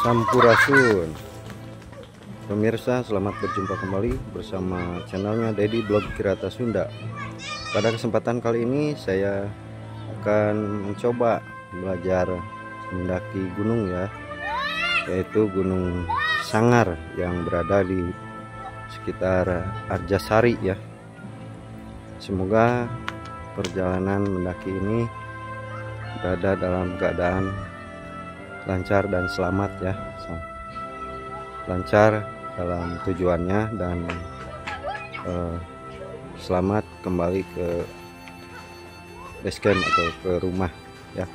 Sampurasun. Pemirsa, selamat berjumpa kembali bersama channelnya Dedi Blog Kirata Sunda. Pada kesempatan kali ini saya akan mencoba belajar mendaki gunung ya, yaitu Gunung Sangar yang berada di sekitar Arjasari ya. Semoga perjalanan mendaki ini berada dalam keadaan lancar dan selamat ya, lancar dalam tujuannya dan selamat kembali ke base camp atau ke rumah ya.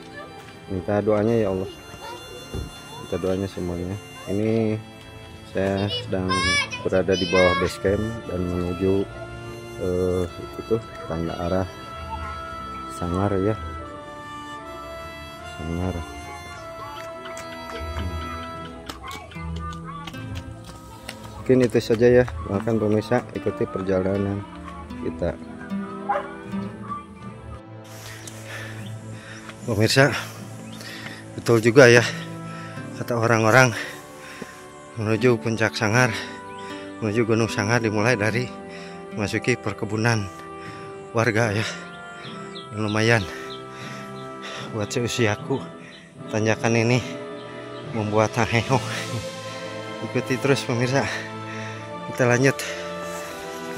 Minta doanya ya Allah, minta doanya semuanya. Ini saya sedang berada di bawah base camp dan menuju itu tuh tanda arah Sangar ya, Sangar. Mungkin itu saja ya, doakan pemirsa, ikuti perjalanan kita. Pemirsa, betul juga ya kata orang-orang, menuju puncak Sangar, menuju Gunung Sangar dimulai dari memasuki perkebunan warga ya. Lumayan buat seusiaku, tanjakan ini membuat haheho. Ikuti terus pemirsa, kita lanjut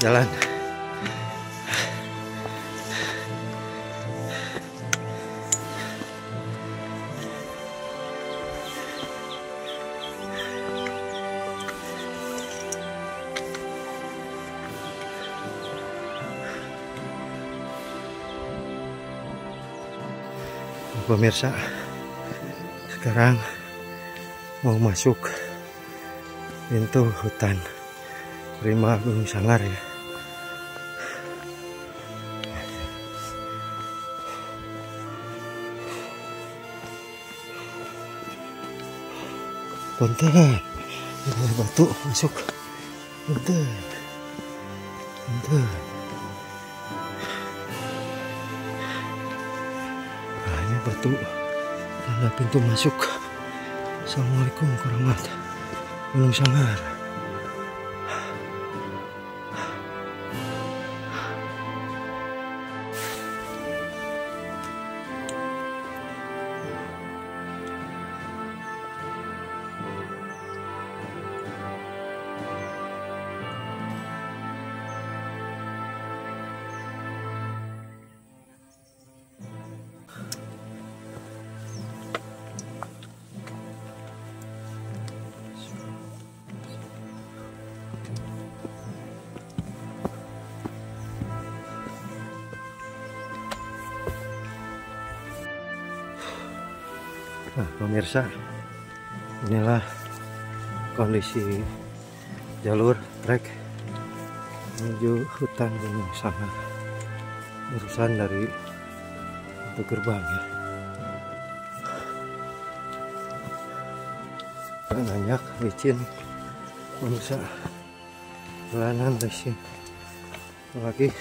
jalan. Pemirsa, sekarang mau masuk pintu hutan Rimba Gunung Sangar ya. Punten, ini batu masuk. Punten, punten. Nah, ini batu tanda pintu masuk. Assalamualaikum warahmatullahi wabarakatuh. Gunung Sangar. Nah pemirsa, inilah kondisi jalur trek menuju hutan Gunung Sangar, urusan dari pintu gerbang ya. Banyak licin pemirsa, jalanan licin, apalagi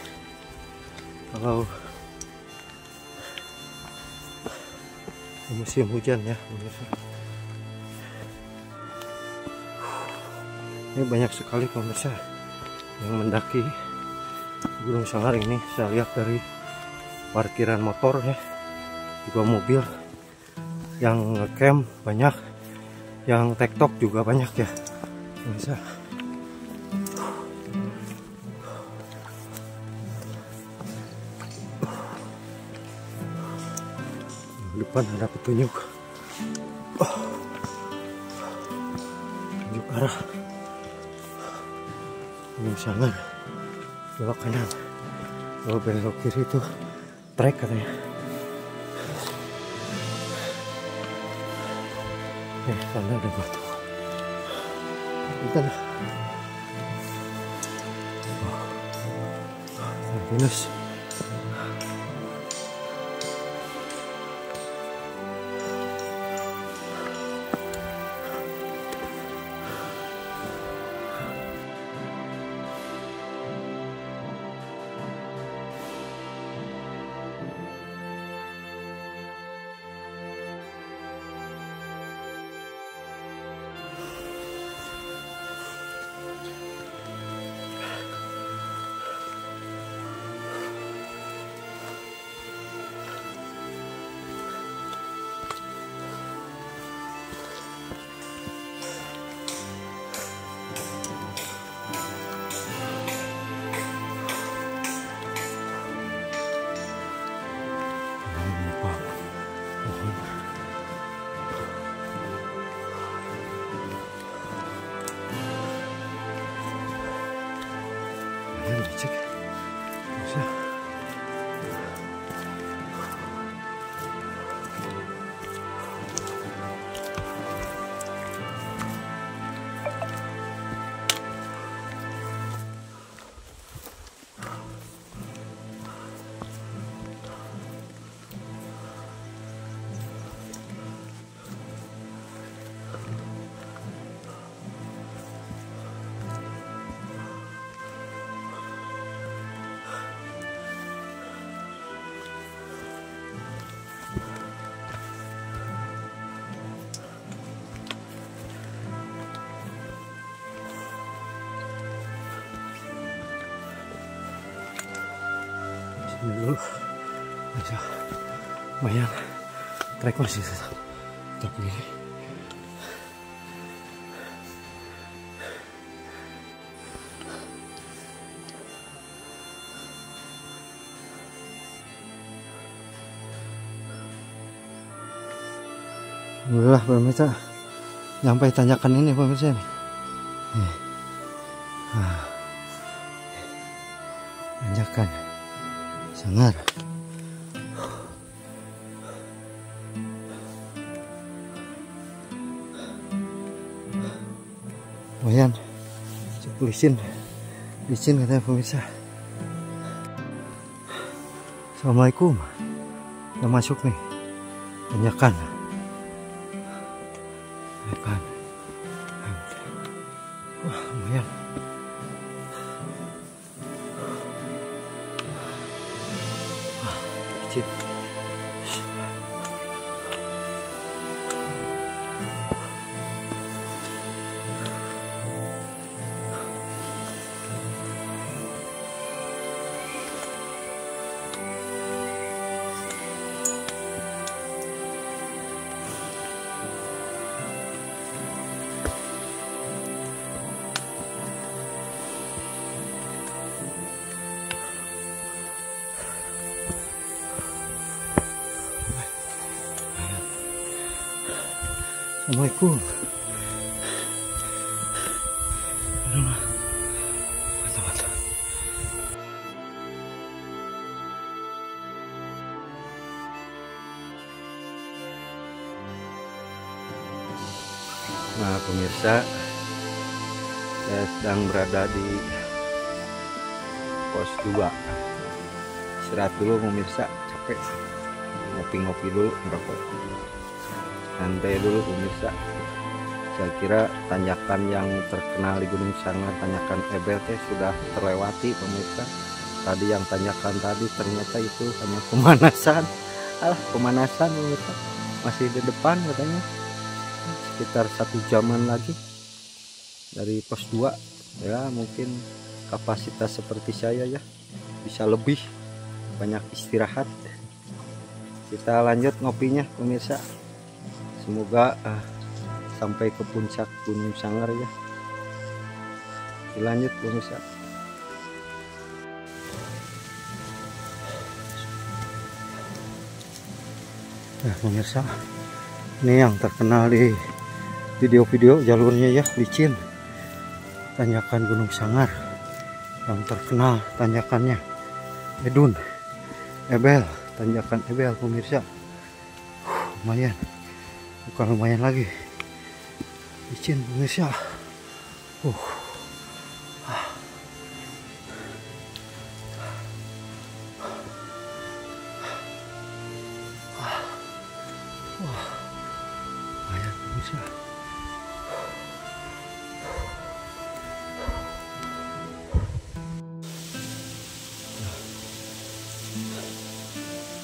kalau musim hujan ya pemirsa. Ini banyak sekali pemirsa yang mendaki Gunung Sangar ini. Saya lihat dari parkiran motor ya, juga mobil yang ngecamp banyak, yang tektok juga banyak ya pemirsa. Depan ada petunjuk, tunjuk arah Gunung Sangar, belok kanan, kalau belok kiri itu trek katanya. Sana ada batu. Bentar. Minus. ini dulu. Bisa lumayan, trek masih tetap begini. Alhamdulillah pemirsa, nyampe tanjakan ini pemirsa nih. Tanjakan Sangar. Lumayan, cukup licin katanya pemirsa. Assalamualaikum. Kita masuk nih tanjakan. Wah, lumayan. Wah, kecil. Assalamualaikum. Mantap. Nah pemirsa, saya sedang berada di pos 2. Istirahat dulu pemirsa, capek. Ngopi-ngopi dulu, ngerokok. Santai dulu pemirsa. Saya kira tanjakan yang terkenal di Gunung Sangar, tanjakan Ebel sudah terlewati pemirsa. Tadi yang tanjakan tadi ternyata itu hanya pemanasan. Pemanasan pemirsa. Masih di depan katanya. Sekitar 1 jaman lagi dari pos 2. Ya mungkin kapasitas seperti saya ya bisa lebih banyak istirahat. Kita lanjut ngopinya pemirsa. Semoga sampai ke puncak Gunung Sangar ya. Dilanjut pemirsa. Nah pemirsa, ini yang terkenal di video-video jalurnya ya, licin. Tanjakan Gunung Sangar. Yang terkenal tanjakannya Ebel, tanjakan Ebel pemirsa. Lumayan. Bukan lumayan lagi, licin pemirsa. Lumayan pemirsa.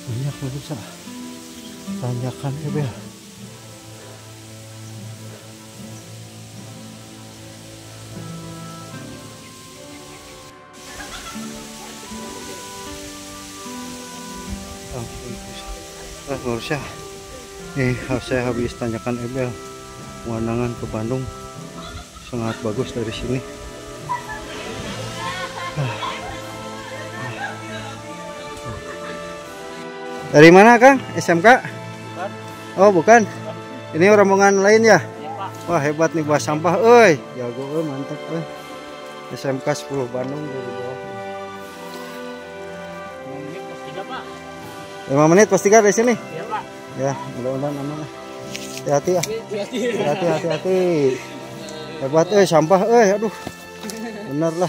Banyak pemirsa, tanjakan Ebel. Pemirsa, nih saya habis tanjakan Ebel, pemandangan ke Bandung sangat bagus dari sini. Dari mana Kang? SMK? Bukan. Oh bukan. Ini rombongan lain ya? Iya, Pak. Wah hebat nih bawa sampah, jago, mantap, SMK 10 Bandung dari bawah. 5 menit pas 3 dari sini. Iya Pak. Ya mudah-mudahan aman lah. Hati-hati ya. Hati-hati. Hebat sampah aduh. Bener lah.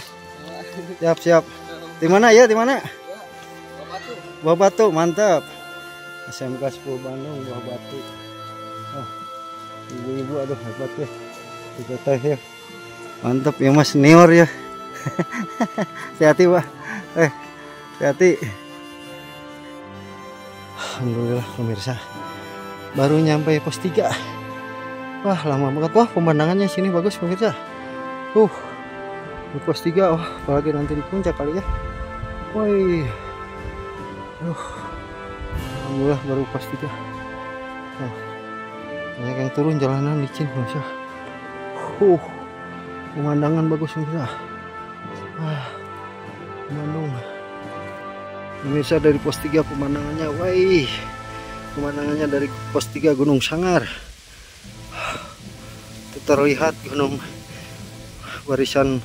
Siap. Di mana ya? Di mana? Buah Batu, mantap. SMK 10 Bandung Buah Batu. Ibu-ibu aduh hebat ya. Juga teh ya. Mantap ya Mas senior ya. Hati-hati Pak. Hati-hati. Alhamdulillah pemirsa, baru nyampe pos 3. Wah lama banget. Wah pemandangannya sini bagus pemirsa. Di pos 3. Wah apalagi nanti di puncak kali ya. Woi Aduh, alhamdulillah baru pas 3. Nah, banyak yang turun, jalanan licin pemirsa. Pemandangan bagus pemirsa. Bandung pemirsa, dari pos 3 pemandangannya, pemandangannya dari pos 3 Gunung Sangar. Itu terlihat barisan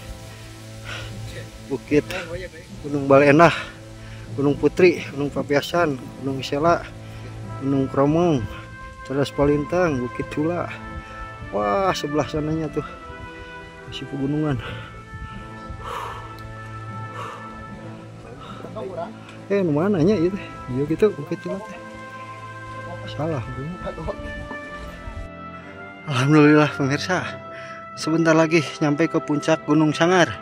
bukit, Gunung Balenah, Gunung Putri, Gunung Papiasan, Gunung Isela, Gunung Kromong, Cadas Palintang, Bukit Cula. Wah, sebelah sananya tuh masih pegunungan. Mananya itu? Iya gitu, Bukit Cula teh. Salah. Alhamdulillah pemirsa, sebentar lagi nyampe ke puncak Gunung Sangar.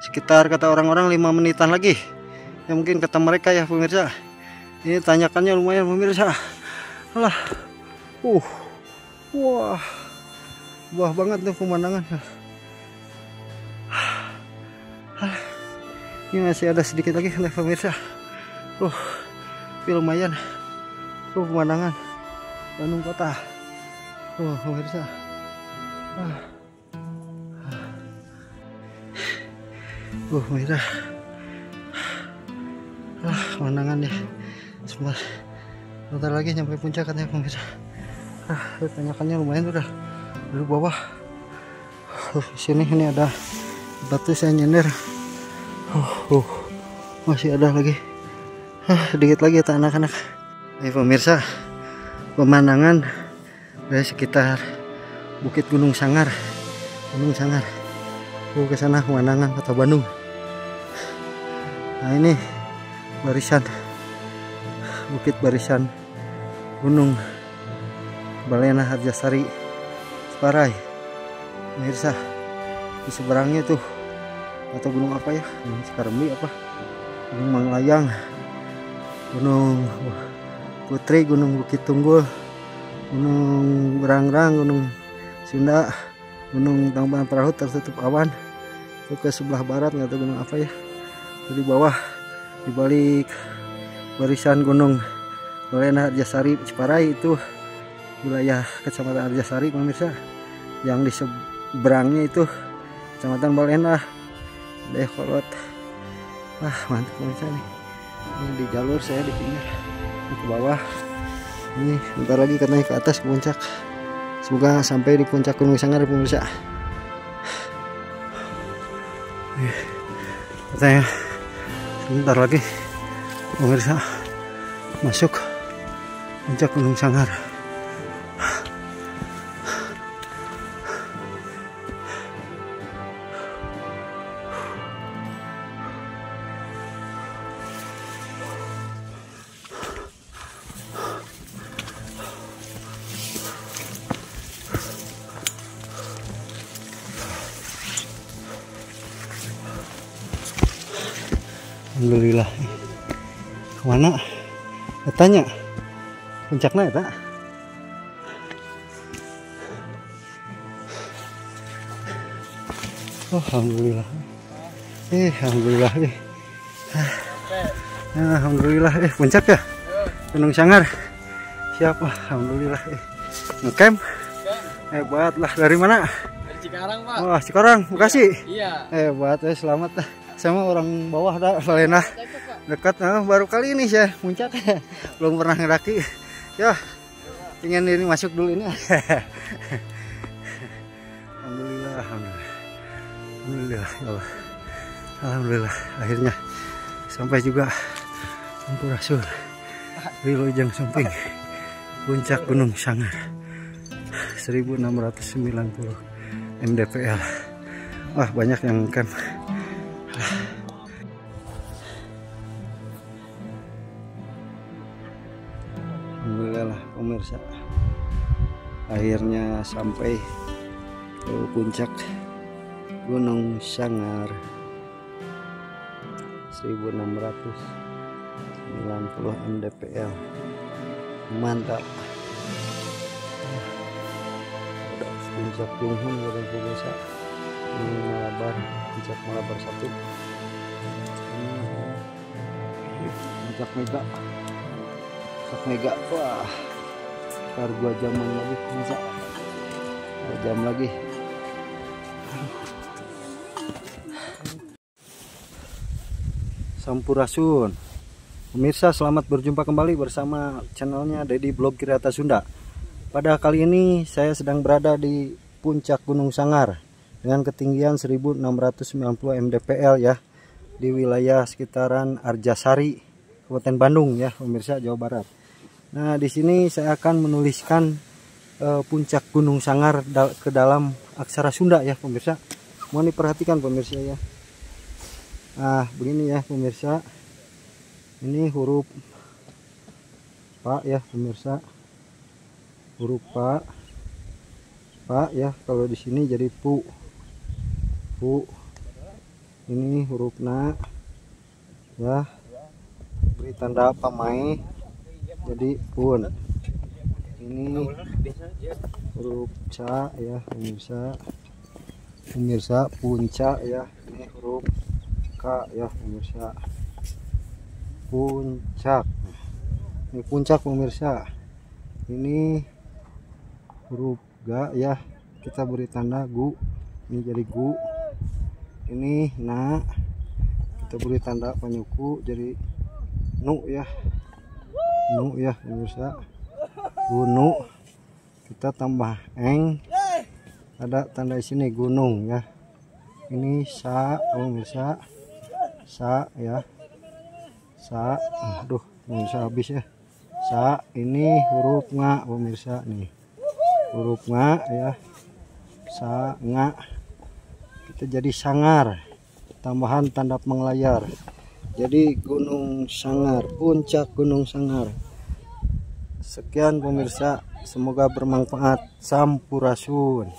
Sekitar kata orang-orang 5 menitan lagi. Ya mungkin kata mereka ya pemirsa. Ini tanyakannya lumayan pemirsa. Alah. Wah banget tuh pemandangan. Ini masih ada sedikit lagi pemirsa. Tapi lumayan. Pemandangan Bandung kota. Pemirsa. Pemirsa. Pemandangan deh. Sebentar lagi nyampe puncak katanya pemirsa. Tanyakannya lumayan udah dari bawah. Sini ini ada batu saya nyender. Masih ada lagi. Sedikit lagi ya anak-anak. Ini pemirsa, pemandangan dari sekitar Bukit Gunung Sangar. Ke sana pemandangan kota Bandung. Nah ini barisan bukit, barisan Gunung Balenah, Harjasari, Ciparai. Pemirsa, di seberangnya tuh atau gunung apa ya? Ini Cikarembi apa? Gunung Manglayang, Gunung Putri, Gunung Bukit Tunggul, Gunung Berangrang, Gunung Sunda, Gunung Tangkuban Perahu tertutup awan. Itu ke sebelah barat, nggak tahu gunung apa ya. Itu di bawah, di balik barisan Gunung Balenah, Harjasari, Ciparai itu wilayah Kecamatan Harjasari pemirsa. Yang di seberangnya itu Kecamatan Balenah, Kolot. Mantap pemirsa nih. Ini di jalur saya di pinggir, ini ke bawah. Ini bentar lagi katanya ke atas, ke puncak. Semoga sampai di puncak Gunung Sangar pemirsa. Katanya sebentar lagi pemirsa masuk puncak Gunung Sangar. Alhamdulillah. Kemana? Tanya puncaknya ya, tak? Alhamdulillah. Alhamdulillah. Alhamdulillah. Puncak ya? Gunung Sangar. Siapa? Alhamdulillah. Ngecamp? Hebat lah. Dari mana? Dari Cikarang, Pak. Wah, Cikarang, Bekasi. Iya. Hebat, selamat lah. Sama orang bawah dah, Balenah. Dekat, baru kali ini saya puncak. Belum pernah ngedaki. Ya, ingin ini masuk dulu ini. Alhamdulillah, alhamdulillah, ya Allah. Alhamdulillah, akhirnya sampai juga Sampurasun Wilujeng Sumping, puncak Gunung Sangar, 1690 mdpl. Wah, banyak yang camp. Alhamdulillah lah pemirsa, akhirnya sampai ke puncak Gunung Sangar, 1690 mdpl. Mantap. Udah puncak Junghun dari pemirsa. Ini Malabar, puncak Malabar 1. puncak mega. Wah, ntar 2 jaman lagi bisa, 2 jam lagi. Sampurasun. Pemirsa, selamat berjumpa kembali bersama channelnya Dedi Blog Kirata Sunda. Pada kali ini saya sedang berada di puncak Gunung Sangar dengan ketinggian 1690 mdpl ya, di wilayah sekitaran Arjasari, Kabupaten Bandung ya, pemirsa, Jawa Barat. Nah, di sini saya akan menuliskan puncak Gunung Sangar ke dalam aksara Sunda ya, pemirsa. Mohon diperhatikan pemirsa ya. Nah, begini ya pemirsa. Ini huruf Pak ya pemirsa. Huruf Pak ya, kalau di sini jadi Pu. Ini huruf Na ya, beri tanda pamai jadi Pun. Ini huruf Ca ya pemirsa, Punca ya. Ini huruf K ya pemirsa, Puncak. Ini puncak pemirsa. Ini huruf Ga ya, kita beri tanda Gu, ini jadi Gu. Ini Na, kita beri tanda penyuku jadi Nu ya, Nu ya pemirsa, Gunu. Kita tambah Eng, ada tanda di sini gunung ya. Ini Sa pemirsa, Sa ya, Sa. Aduh pemirsa, habis ya. Sa. Ini huruf Nga pemirsa, nih huruf Nga ya, Sa, Nga. Kita jadi Sangar, tambahan tanda penglayar, jadi Gunung Sangar, puncak Gunung Sangar. Sekian pemirsa, semoga bermanfaat. Sampurasun.